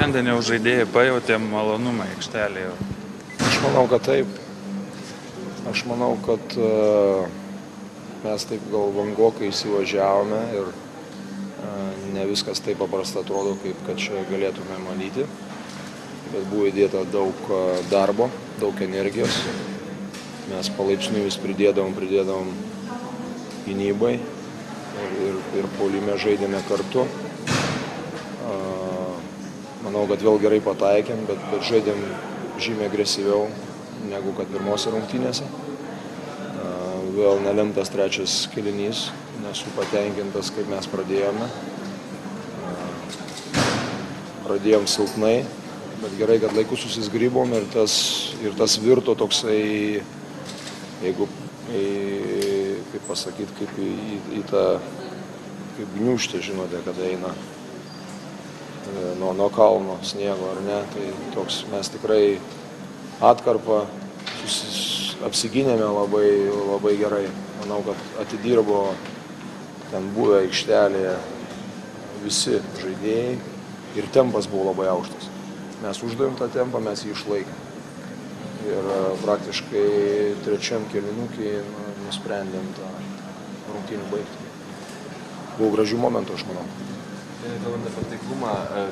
Šiandien jau žaidėjai pajutė malonumą aikštelėje. Aš manau, kad taip. Aš manau, kad mes taip gal vangokai įsivažiavome ir ne viskas taip paprasta atrodo, kaip kad čia galėtume manyti. Bet buvo įdėta daug darbo, daug energijos. Mes palaipsniui vis pridėdavom gynybai ir puolime žaidėme kartu. Manau, kad vėl gerai pataikėm, bet žaidėm žymiai agresyviau negu kad pirmose rungtynėse. Vėl nelemtas trečias kėlinys, nesu patenkintas, kaip mes pradėjome. Pradėjom silpnai, bet gerai, kad laiku susizgrybom ir tas virto toksai, jeigu, kaip pasakyti, kaip į tą, kaip gniūžtė, žinote, kada eina nuo kalno sniego, ar ne, tai toks mes tikrai atkarpą apsigynėme labai gerai. Manau, kad atidirbo ten buvę aikštelėje visi žaidėjai ir tempas buvo labai aukštas. Mes uždavėm tą tempą, mes jį išlaikėm. Ir praktiškai trečiam kėlinukį nusprendėm tą rungtynį baigti. Buvo gražių momentų, aš manau. Kalbant apie taiklumą,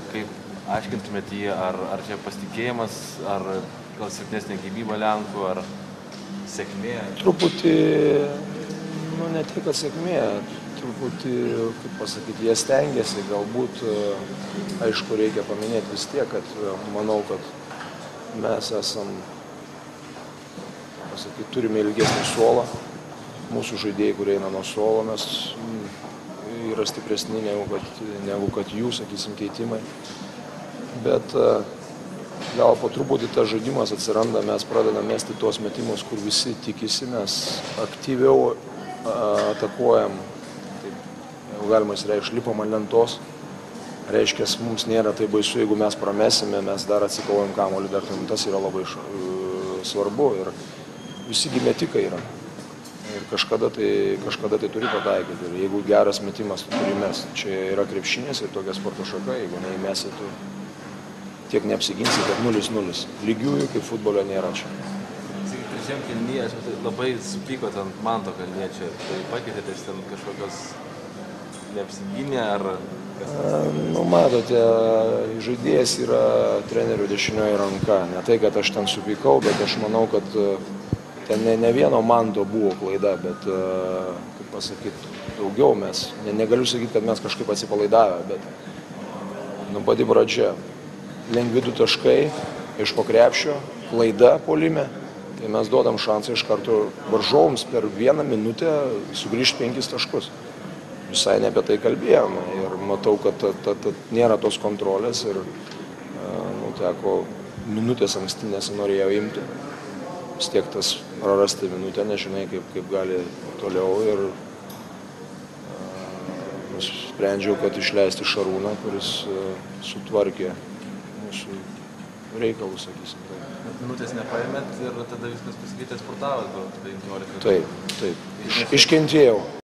kaip aiškintumėt jį, ar čia pasitikėjimas, ar gal silpnesnė gynyba Lenkų, ar sėkmė? Truputį, ne tik kad sėkmė, truputį, kaip pasakyti, jie stengiasi, galbūt, aišku, reikia paminėti vis tiek, kad manau, kad mes esam, pasakyti, turime ilgesnį suolą, mūsų žaidėjai, kurie eina nuo suolo, mes yra stipresni negu kad jų, sakysim, keitimai. Bet gal po truputį tas žaidimas atsiranda, mes pradedame mesti tuos metimus, kur visi tikisi, mes aktyviau atakuojam, taip, jau galima įsireikšti, lipam ant lentos. Reiškia, mums nėra tai baisu, jeigu mes pramesime, mes dar atsikovojam kamuolį, dar tas yra labai svarbu ir visi metikai yra. Ir kažkada tai turi pataikyti. Ir jeigu geras metimas, tu turi mesti. Čia yra krepšinis ir tokia sporto šaka, jeigu neįmesi, tu tiek neapsiginsi, kad 0-0. Lygiųjų kaip futbolio nėra čia. Trečiam kėlinyje aš labai supykot ant Manto Kalniečio. Tai pakeitėte ten kažkokios neapsigynę ar kas? Matote, žaidėjas yra trenerių dešinioji ranka. Ne tai, kad aš ten supykau, bet aš manau, kad ten ne vieno Manto buvo klaida, bet, kaip pasakyti, daugiau mes. Negaliu sakyti, kad mes kažkaip atsipalaidavę, bet pati pradžia. Lengvi 2 taškai iš po krepšio, klaida puolime, tai mes duodam šansą iš karto varžovams per 1 minutę sugrįžti 5 taškus. Visai ne apie tai kalbėjome ir matau, kad nėra tos kontrolės ir teko minutės anksti nesinorėjo imti. Vis tiek tas prarasti minutę, nežinai, kaip gali toliau ir nusprendžiau, kad išleisti Šarūną, kuris sutvarkė mūsų reikalus, sakysim. Bet minutės nepaėmėt ir tada viskas pasikeitė, sportavot gal 15. Taip. Iškentėjau.